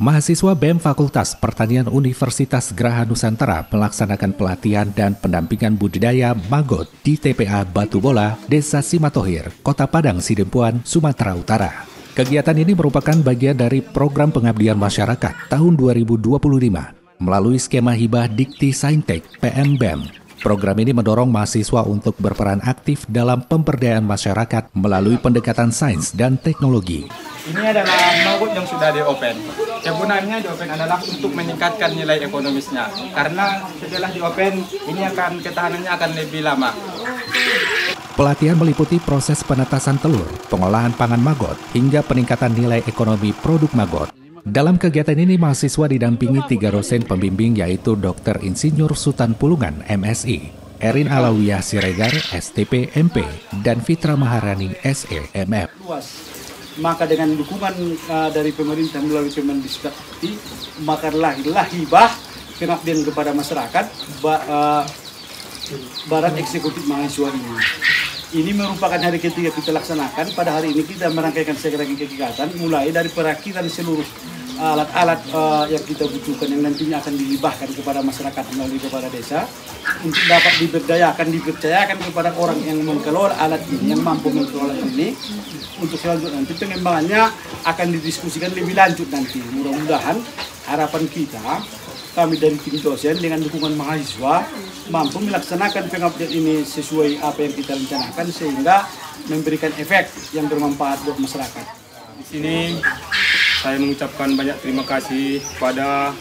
Mahasiswa BEM Fakultas Pertanian Universitas Geraha Nusantara melaksanakan pelatihan dan pendampingan budidaya maggot di TPA Batu Bola, Desa Simatohir, Kota Padang Sidempuan, Sumatera Utara. Kegiatan ini merupakan bagian dari program pengabdian masyarakat tahun 2025 melalui skema hibah Dikti Saintek PM-BEM. Program ini mendorong mahasiswa untuk berperan aktif dalam pemberdayaan masyarakat melalui pendekatan sains dan teknologi. Ini adalah maggot yang sudah di-open. Kegunaannya di-open adalah untuk meningkatkan nilai ekonomisnya. Karena setelah di-open, ini ketahanannya akan lebih lama. Pelatihan meliputi proses penetasan telur, pengolahan pangan maggot, hingga peningkatan nilai ekonomi produk maggot. Dalam kegiatan ini, mahasiswa didampingi 3 dosen pembimbing yaitu Dr. Insinyur Sutan Pulungan, MSI, Erin Alawiyah Siregar, STP MP, dan Fitra Maharani, SE, MF. Maka dengan dukungan dari pemerintah melalui Kemendikbud, maka lahirlah hibah pengabdian kepada masyarakat Barat Eksekutif Mahasiswa ini. Ini merupakan hari ketiga kita laksanakan. Pada hari ini kita merangkaikan serangkaian kegiatan mulai dari perakitan seluruh alat-alat yang kita butuhkan yang nantinya akan dihibahkan kepada masyarakat melalui kepala desa untuk dapat dipercayakan kepada orang yang mengelola alat ini, yang mampu mengelola ini. Untuk selanjutnya nanti pengembangannya akan didiskusikan lebih lanjut nanti. Mudah-mudahan harapan kita, kami dari tim dosen dengan dukungan mahasiswa mampu melaksanakan pengabdian ini sesuai apa yang kita rencanakan sehingga memberikan efek yang bermanfaat buat masyarakat. Di sini saya mengucapkan banyak terima kasih kepada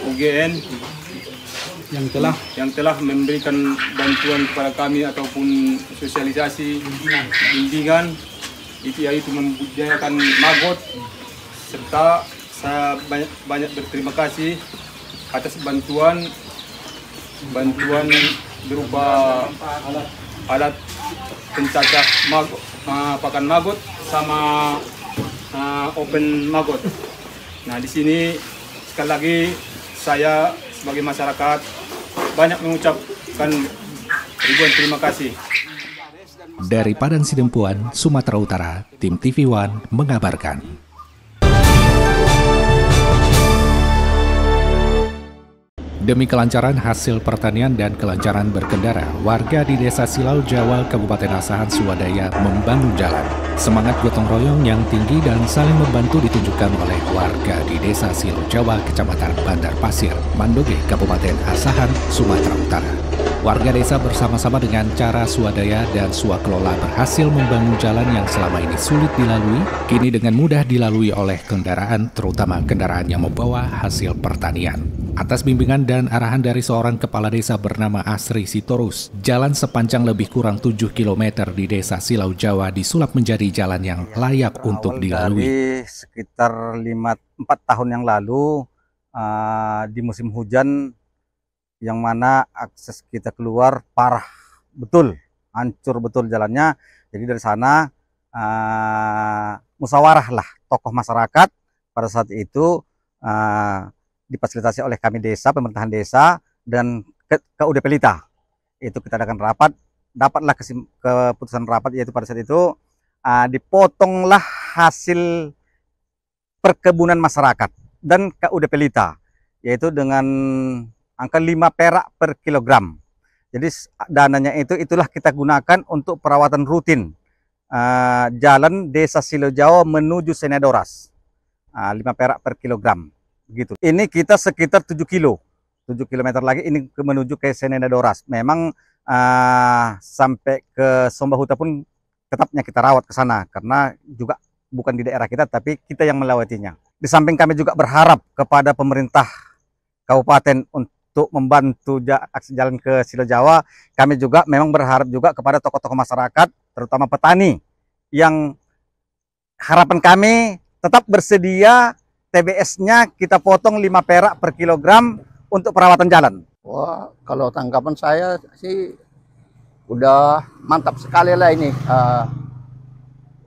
UGN yang telah memberikan bantuan kepada kami ataupun sosialisasi bimbingan yaitu membudidayakan maggot, serta saya banyak berterima kasih atas bantuan berupa alat pencacah maggot, pakan maggot sama open maggot. Nah, di sini sekali lagi saya sebagai masyarakat banyak mengucapkan ribuan terima kasih. Dari Padang Sidempuan, Sumatera Utara, tim TV One mengabarkan. Demi kelancaran hasil pertanian dan kelancaran berkendara, warga di Desa Silau Jawa, Kabupaten Asahan, Swadaya membangun jalan. Semangat gotong royong yang tinggi dan saling membantu ditunjukkan oleh warga di Desa Silau Jawa, Kecamatan Bandar Pasir, Mandoge, Kabupaten Asahan, Sumatera Utara. Warga desa bersama-sama dengan cara swadaya dan swakelola berhasil membangun jalan yang selama ini sulit dilalui, kini dengan mudah dilalui oleh kendaraan, terutama kendaraan yang membawa hasil pertanian. Atas bimbingan dan arahan dari seorang kepala desa bernama Asri Sitorus, jalan sepanjang lebih kurang 7 km di Desa Silau Jawa disulap menjadi jalan yang layak untuk dilalui. Dari sekitar 4 tahun yang lalu, di musim hujan, yang mana akses kita keluar parah betul, hancur betul jalannya. Jadi dari sana musyawarah lah tokoh masyarakat pada saat itu difasilitasi oleh kami desa, pemerintahan desa, dan KUD Pelita. Itu kita adakan rapat, dapatlah keputusan rapat yaitu pada saat itu dipotonglah hasil perkebunan masyarakat dan KUD Pelita, yaitu dengan angka 5 perak per kilogram. Jadi dananya itulah kita gunakan untuk perawatan rutin jalan Desa Silau Jawa menuju Senedoras, 5 perak per kilogram. Gitu. Ini kita sekitar 7 km lagi ini menuju ke Senedoras. Memang sampai ke Sombahuta pun tetapnya kita rawat ke sana karena juga bukan di daerah kita tapi kita yang melewatinya. Di samping kami juga berharap kepada pemerintah kabupaten untuk membantu aksi jalan ke Silau Jawa. Kami juga memang berharap juga kepada tokoh-tokoh masyarakat, terutama petani, yang harapan kami tetap bersedia TBS-nya kita potong 5 perak per kilogram untuk perawatan jalan. Wah, kalau tanggapan saya sih udah mantap sekali lah ini.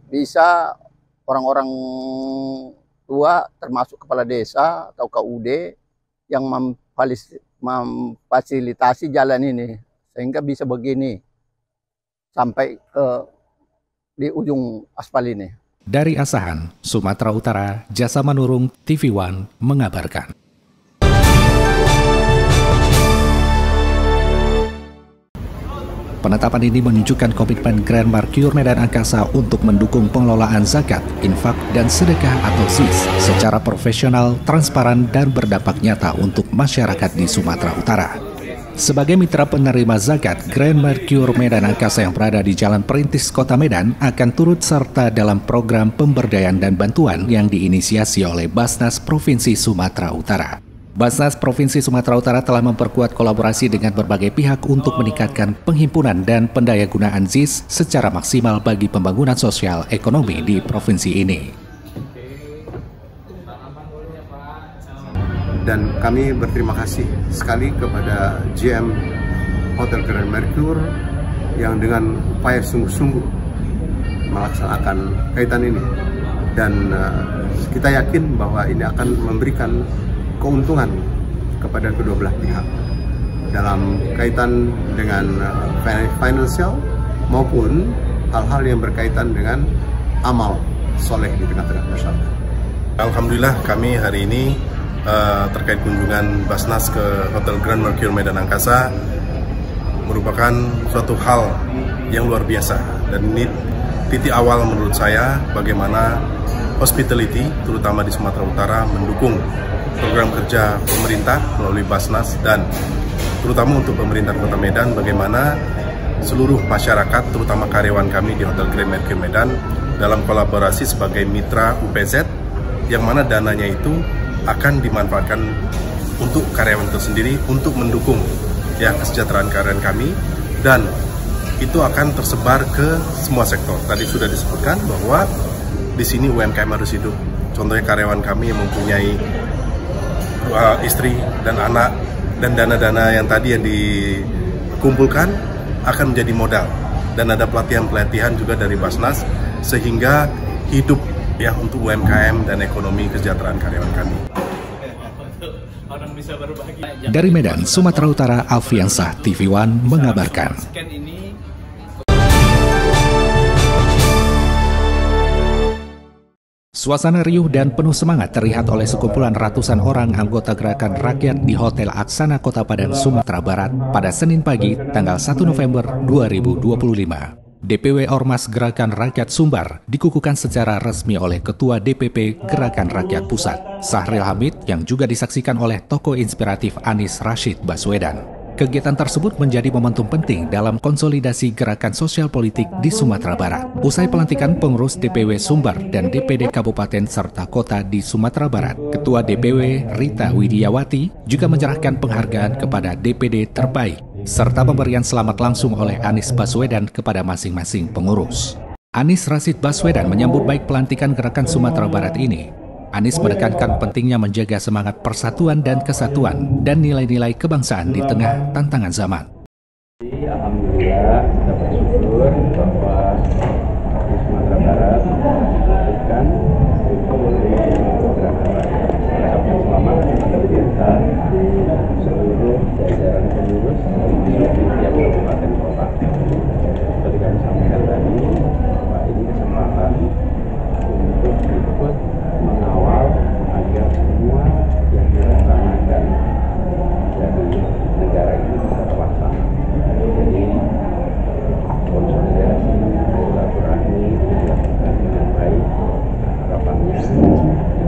Bisa orang-orang tua termasuk kepala desa atau KUD yang memfasilitasi jalan ini sehingga bisa begini sampai ke di ujung aspal ini. Dari Asahan, Sumatera Utara, Jasa Manurung TV One mengabarkan. Penetapan ini menunjukkan komitmen Grand Mercure Medan Angkasa untuk mendukung pengelolaan zakat, infak, dan sedekah atau ZIS secara profesional, transparan, dan berdampak nyata untuk masyarakat di Sumatera Utara. Sebagai mitra penerima zakat, Grand Mercure Medan Angkasa yang berada di Jalan Perintis Kota Medan akan turut serta dalam program pemberdayaan dan bantuan yang diinisiasi oleh Basnas Provinsi Sumatera Utara. Basnas Provinsi Sumatera Utara telah memperkuat kolaborasi dengan berbagai pihak untuk meningkatkan penghimpunan dan pendayagunaan ZIS secara maksimal bagi pembangunan sosial ekonomi di provinsi ini. Dan kami berterima kasih sekali kepada GM Hotel Grand Mercure yang dengan upaya sungguh-sungguh melaksanakan kaitan ini. Dan kita yakin bahwa ini akan memberikan keuntungan kepada kedua belah pihak dalam kaitan dengan financial maupun hal-hal yang berkaitan dengan amal soleh di tengah-tengah masyarakat. Alhamdulillah kami hari ini terkait kunjungan Basnas ke Hotel Grand Mercure Medan Angkasa merupakan suatu hal yang luar biasa, dan ini titik awal menurut saya bagaimana hospitality terutama di Sumatera Utara mendukung program kerja pemerintah melalui Basnas, dan terutama untuk pemerintah Kota Medan bagaimana seluruh masyarakat terutama karyawan kami di Hotel Grand Mercure Medan dalam kolaborasi sebagai mitra UPZ yang mana dananya itu akan dimanfaatkan untuk karyawan itu sendiri untuk mendukung ya kesejahteraan karyawan kami, dan itu akan tersebar ke semua sektor. Tadi sudah disebutkan bahwa di sini UMKM harus hidup. Contohnya karyawan kami yang mempunyai istri dan anak, dan dana-dana yang tadi yang dikumpulkan akan menjadi modal, dan ada pelatihan-pelatihan juga dari Basnas sehingga hidup ya untuk UMKM dan ekonomi kesejahteraan karyawan kami. Dari Medan, Sumatera Utara, Alfiansah TV One mengabarkan. Suasana riuh dan penuh semangat terlihat oleh sekumpulan ratusan orang anggota Gerakan Rakyat di Hotel Aksana Kota Padang, Sumatera Barat pada Senin pagi, tanggal 1 November 2025. DPW Ormas Gerakan Rakyat Sumbar dikukuhkan secara resmi oleh Ketua DPP Gerakan Rakyat Pusat, Sahril Hamid, yang juga disaksikan oleh tokoh inspiratif Anies Rashid Baswedan. Kegiatan tersebut menjadi momentum penting dalam konsolidasi gerakan sosial politik di Sumatera Barat. Usai pelantikan pengurus DPW Sumbar dan DPD Kabupaten serta Kota di Sumatera Barat, Ketua DPW Rita Widiyawati juga menyerahkan penghargaan kepada DPD terbaik, serta pemberian selamat langsung oleh Anies Baswedan kepada masing-masing pengurus. Anies Rashid Baswedan menyambut baik pelantikan Gerakan Sumatera Barat ini. Anies menekankan pentingnya menjaga semangat persatuan dan kesatuan dan nilai-nilai kebangsaan di tengah tantangan zaman. Alhamdulillah kita bersyukur bahwa di Sumatera Barat melakukan gerakan rakyat selamat biasa seluruh jajaran pengurus di tiap kabupaten kota. Seperti kami sampaikan tadi, bahwa ini kesempatan untuk ikut mengawal agar semua yang dilaksanakan dari negara ini bisa terlaksana. Jadi konsolidasi silaturahmi dilakukan dengan baik. Harapannya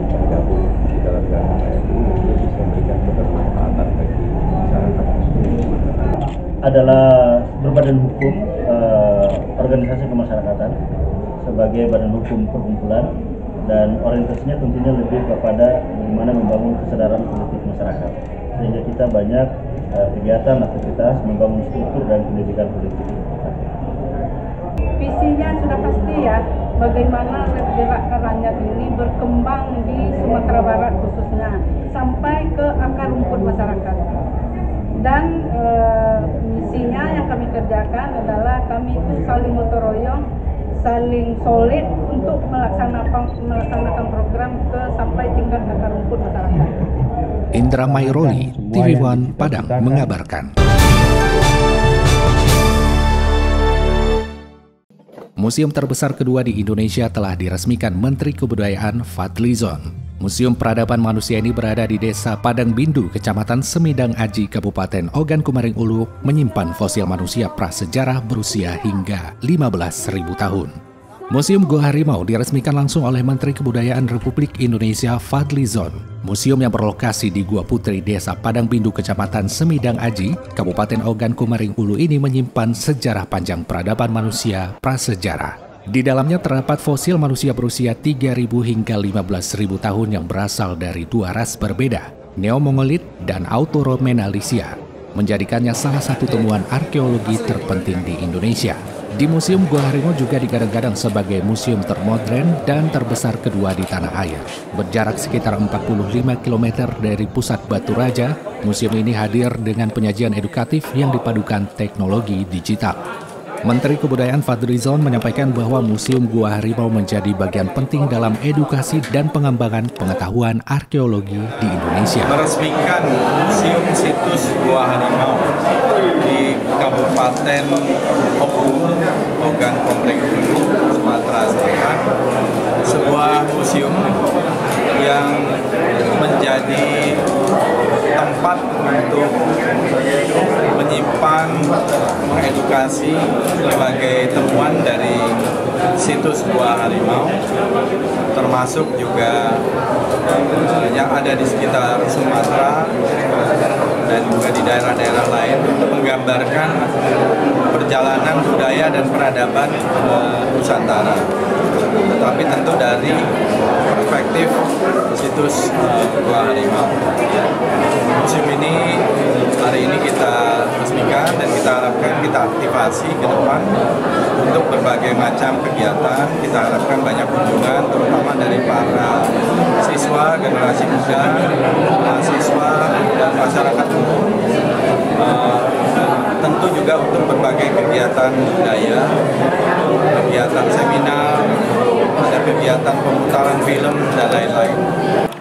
bergabung di dalam gerakan rakyat ini bisa memberikan kebermanfaatan bagi masyarakat adalah berbadan hukum organisasi kemasyarakatan sebagai badan hukum perkumpulan, dan orientasinya tentunya lebih kepada bagaimana membangun kesadaran politik masyarakat, sehingga kita banyak kegiatan aktivitas membangun struktur dan pendidikan politik. Visinya sudah pasti ya, bagaimana gerakan rakyat ini berkembang di Sumatera Barat khususnya sampai ke akar rumput masyarakat. Dan misinya yang kami kerjakan adalah kami itu saling gotong royong, saling solid untuk melaksanakan program sampai tingkat akar rumput masyarakat. Indra Mairoli, TV One Padang mengabarkan. Museum terbesar kedua di Indonesia telah diresmikan Menteri Kebudayaan Fadlizon. Museum Peradaban Manusia ini berada di Desa Padang Bindu, Kecamatan Semidang Aji, Kabupaten Ogan Komering Ulu, menyimpan fosil manusia prasejarah berusia hingga 15.000 tahun. Museum Gua Harimau diresmikan langsung oleh Menteri Kebudayaan Republik Indonesia Fadlizon. Museum yang berlokasi di Gua Putri, Desa Padang Bindu, Kecamatan Semidang Aji, Kabupaten Ogan Komering Ulu ini menyimpan sejarah panjang peradaban manusia prasejarah. Di dalamnya terdapat fosil manusia berusia 3.000 hingga 15.000 tahun yang berasal dari dua ras berbeda, Neo-Mongolit dan Australomenalysia, menjadikannya salah satu temuan arkeologi terpenting di Indonesia. Di Museum Gua Harimau juga digadang-gadang sebagai museum termodern dan terbesar kedua di tanah air. Berjarak sekitar 45 km dari pusat Batu Raja, museum ini hadir dengan penyajian edukatif yang dipadukan teknologi digital. Menteri Kebudayaan Fadlizon menyampaikan bahwa Museum Gua Harimau menjadi bagian penting dalam edukasi dan pengembangan pengetahuan arkeologi di Indonesia. Meresmikan Museum Situs Gua Harimau di Kabupaten Ogan Komering Ulu, Sumatera Selatan, sebuah museum yang menjadi tempat untuk menyimpan, mengedukasi berbagai temuan dari situs Gua Harimau, termasuk juga yang ada di sekitar Sumatera dan juga di daerah-daerah lain, untuk menggambarkan perjalanan budaya dan peradaban Nusantara. Tetapi tentu dari perspektif situs Gua Harimau. Museum ini hari ini kita resmikan dan kita harapkan kita aktifasi ke depan untuk berbagai macam kegiatan. Kita harapkan banyak kunjungan, terutama dari para siswa, generasi muda, mahasiswa, dan masyarakat umum. Tentu juga untuk berbagai kegiatan budaya, kegiatan seminar, ada kegiatan pemutaran film, dan lain-lain.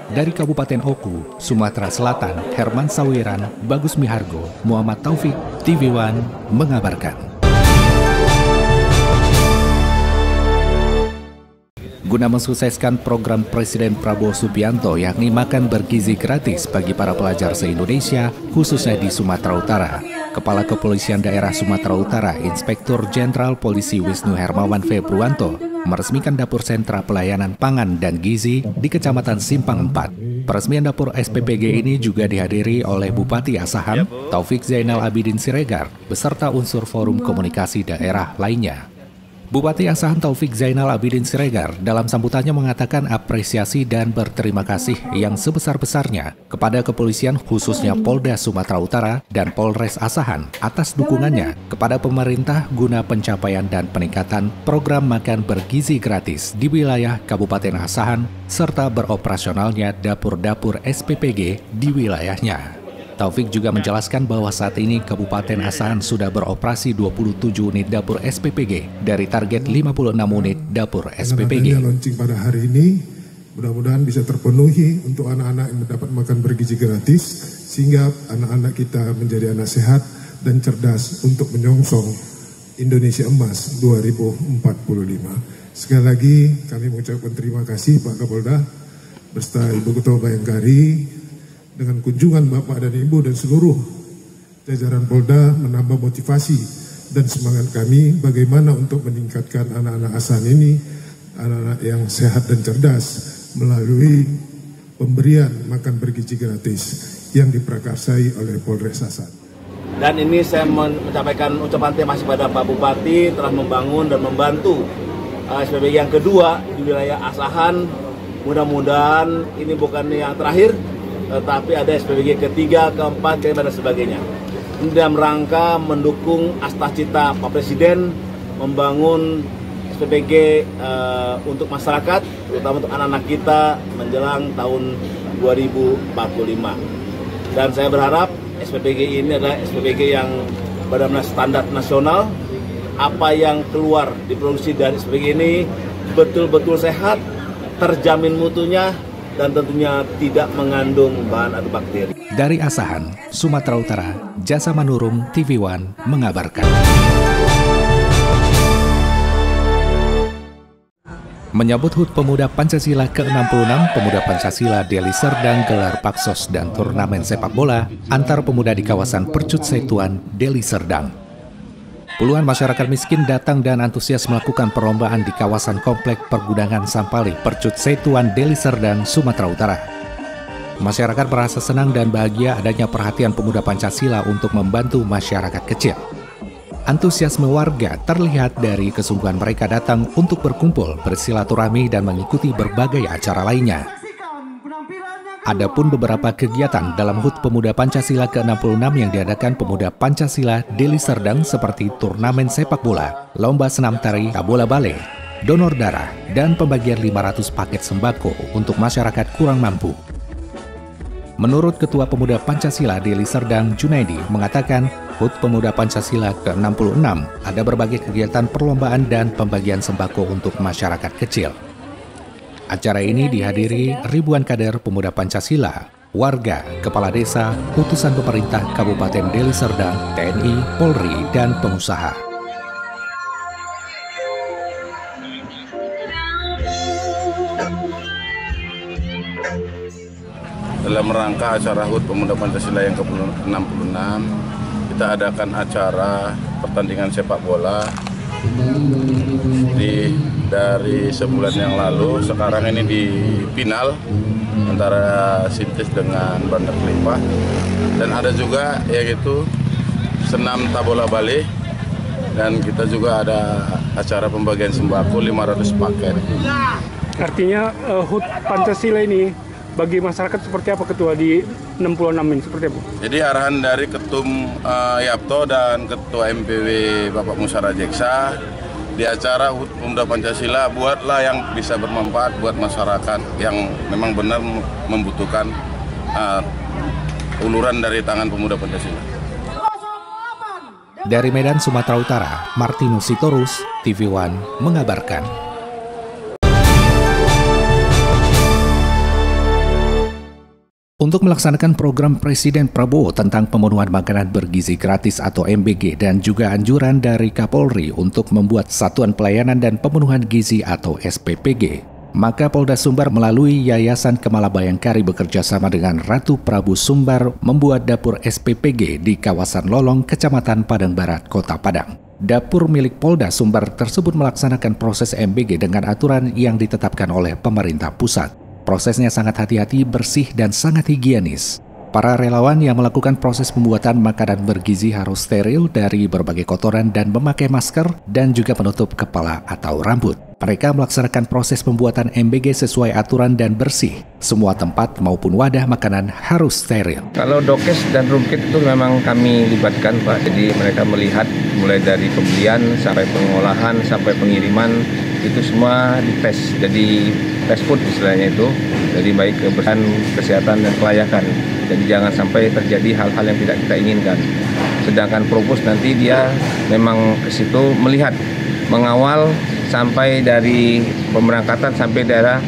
Dari Kabupaten Oku, Sumatera Selatan, Herman Sawiran, Bagus Mihargo, Muhammad Taufik, TV One mengabarkan. Guna mensukseskan program Presiden Prabowo Subianto yakni makan bergizi gratis bagi para pelajar se-Indonesia, khususnya di Sumatera Utara, Kepala Kepolisian Daerah Sumatera Utara, Inspektur Jenderal Polisi Wisnu Hermawan Februanto, meresmikan Dapur Sentra Pelayanan Pangan dan Gizi di Kecamatan Simpang 4. Peresmian Dapur SPPG ini juga dihadiri oleh Bupati Asahan, Taufik Zainal Abidin Siregar, beserta unsur forum komunikasi daerah lainnya. Bupati Asahan Taufik Zainal Abidin Siregar dalam sambutannya mengatakan apresiasi dan berterima kasih yang sebesar-besarnya kepada kepolisian khususnya Polda Sumatera Utara dan Polres Asahan atas dukungannya kepada pemerintah guna pencapaian dan peningkatan program makan bergizi gratis di wilayah Kabupaten Asahan serta beroperasionalnya dapur-dapur SPPG di wilayahnya. Taufik juga menjelaskan bahwa saat ini Kabupaten Asahan sudah beroperasi 27 unit dapur SPPG dari target 56 unit dapur SPPG. Launching pada hari ini, mudah-mudahan bisa terpenuhi untuk anak-anak yang mendapat makan bergizi gratis, sehingga anak-anak kita menjadi anak sehat dan cerdas untuk menyongsong Indonesia Emas 2045. Sekali lagi kami mengucapkan terima kasih Pak Kapolda beserta Ibu Ketua Bayangkari. Dengan kunjungan Bapak dan Ibu dan seluruh jajaran Polda menambah motivasi dan semangat kami bagaimana untuk meningkatkan anak-anak Asahan ini, anak-anak yang sehat dan cerdas melalui pemberian makan bergizi gratis yang diprakarsai oleh Polres Asahan. Dan ini saya menyampaikan ucapan terima kasih kepada Pak Bupati telah membangun dan membantu SPPG yang kedua di wilayah Asahan. Mudah-mudahan ini bukan yang terakhir, tetapi ada SPPG ketiga, keempat, kelima, dan sebagainya. Ini dalam rangka mendukung cita Pak Presiden membangun SPPG untuk masyarakat, terutama untuk anak-anak kita menjelang tahun 2045. Dan saya berharap SPPG ini adalah SPPG yang benar-benar standar nasional. Apa yang keluar diproduksi dari SPPG ini betul-betul sehat, terjamin mutunya, dan tentunya tidak mengandung bahan atau bakteri. Dari Asahan, Sumatera Utara, Jasa Manurung TV One mengabarkan. Menyambut HUT Pemuda Pancasila ke-66, Pemuda Pancasila Deli Serdang gelar Paksos dan turnamen sepak bola antar pemuda di kawasan Percut Setuan, Deli Serdang. Puluhan masyarakat miskin datang dan antusias melakukan perlombaan di kawasan Komplek Pergudangan Sampali, Percut Setuan, Deli Serdang, Sumatera Utara. Masyarakat merasa senang dan bahagia adanya perhatian pemuda Pancasila untuk membantu masyarakat kecil. Antusiasme warga terlihat dari kesungguhan mereka datang untuk berkumpul, bersilaturahmi, dan mengikuti berbagai acara lainnya. Adapun beberapa kegiatan dalam HUT Pemuda Pancasila ke-66 yang diadakan Pemuda Pancasila Deli Serdang seperti turnamen sepak bola, lomba senam tari, tabola bale, donor darah, dan pembagian 500 paket sembako untuk masyarakat kurang mampu. Menurut Ketua Pemuda Pancasila Deli Serdang Junaidi mengatakan, HUT Pemuda Pancasila ke-66 ada berbagai kegiatan perlombaan dan pembagian sembako untuk masyarakat kecil. Acara ini dihadiri ribuan kader pemuda Pancasila, warga, kepala desa, utusan pemerintah Kabupaten Deli Serdang, TNI, Polri, dan pengusaha. Dalam rangka acara HUT Pemuda Pancasila yang ke-66, kita adakan acara pertandingan sepak bola dari sebulan yang lalu. Sekarang ini di final antara Sintes dengan Bandar Kelipah, dan ada juga yaitu senam tabola bale, dan kita juga ada acara pembagian sembako 500 paket. Artinya HUT Pancasila ini bagi masyarakat seperti apa, Ketua, di 66 ini seperti apa? Jadi arahan dari Ketum Yapto dan Ketua MPW Bapak Musa Rajeksa di acara HUT Pemuda Pancasila, buatlah yang bisa bermanfaat buat masyarakat yang memang benar membutuhkan uluran dari tangan pemuda Pancasila. Dari Medan, Sumatera Utara, Martinus Sitorus, TV One mengabarkan. Untuk melaksanakan program Presiden Prabowo tentang pemenuhan makanan bergizi gratis atau MBG dan juga anjuran dari Kapolri untuk membuat Satuan Pelayanan dan Pemenuhan Gizi atau SPPG, maka Polda Sumbar melalui Yayasan Kemala Bayangkari bekerja sama dengan Ratu Prabu Sumbar membuat dapur SPPG di kawasan Lolong, Kecamatan Padang Barat, Kota Padang. Dapur milik Polda Sumbar tersebut melaksanakan proses MBG dengan aturan yang ditetapkan oleh pemerintah pusat. Prosesnya sangat hati-hati, bersih, dan sangat higienis. Para relawan yang melakukan proses pembuatan makanan bergizi harus steril dari berbagai kotoran dan memakai masker dan juga penutup kepala atau rambut. Mereka melaksanakan proses pembuatan MBG sesuai aturan dan bersih. Semua tempat maupun wadah makanan harus steril. Kalau dokes dan rumkit itu memang kami libatkan, Pak. Jadi mereka melihat mulai dari pembelian sampai pengolahan sampai pengiriman itu semua dites. Jadi fast food istilahnya itu. Jadi baik kebersihan, kesehatan, dan kelayakan. Jadi jangan sampai terjadi hal-hal yang tidak kita inginkan. Sedangkan Provos nanti dia memang ke situ melihat, mengawal sampai dari pemberangkatan sampai daerah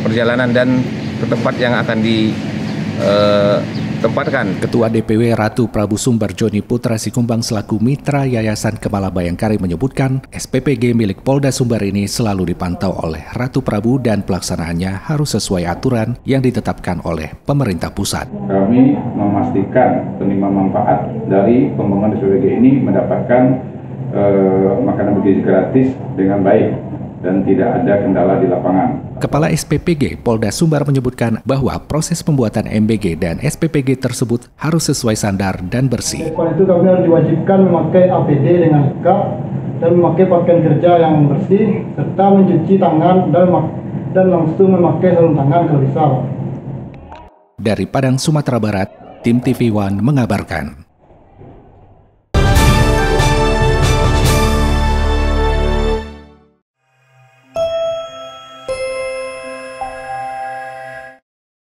perjalanan dan ke tempat yang akan ditempatkan. Ketua DPW Ratu Prabu Sumbar Joni Putra Sikumbang selaku mitra Yayasan Kemala Bayangkari menyebutkan SPPG milik Polda Sumbar ini selalu dipantau oleh Ratu Prabu dan pelaksanaannya harus sesuai aturan yang ditetapkan oleh pemerintah pusat. Kami memastikan penerima manfaat dari pembangunan SPPG ini mendapatkan makanan bergizi gratis dengan baik dan tidak ada kendala di lapangan. Kepala SPPG Polda Sumbar menyebutkan bahwa proses pembuatan MBG dan SPPG tersebut harus sesuai standar dan bersih. Oleh itu kami harus diwajibkan memakai APD dengan lengkap dan memakai pakaian kerja yang bersih serta mencuci tangan dan langsung memakai sarung tangan kalau bisa. Dari Padang, Sumatera Barat, tim TV One mengabarkan.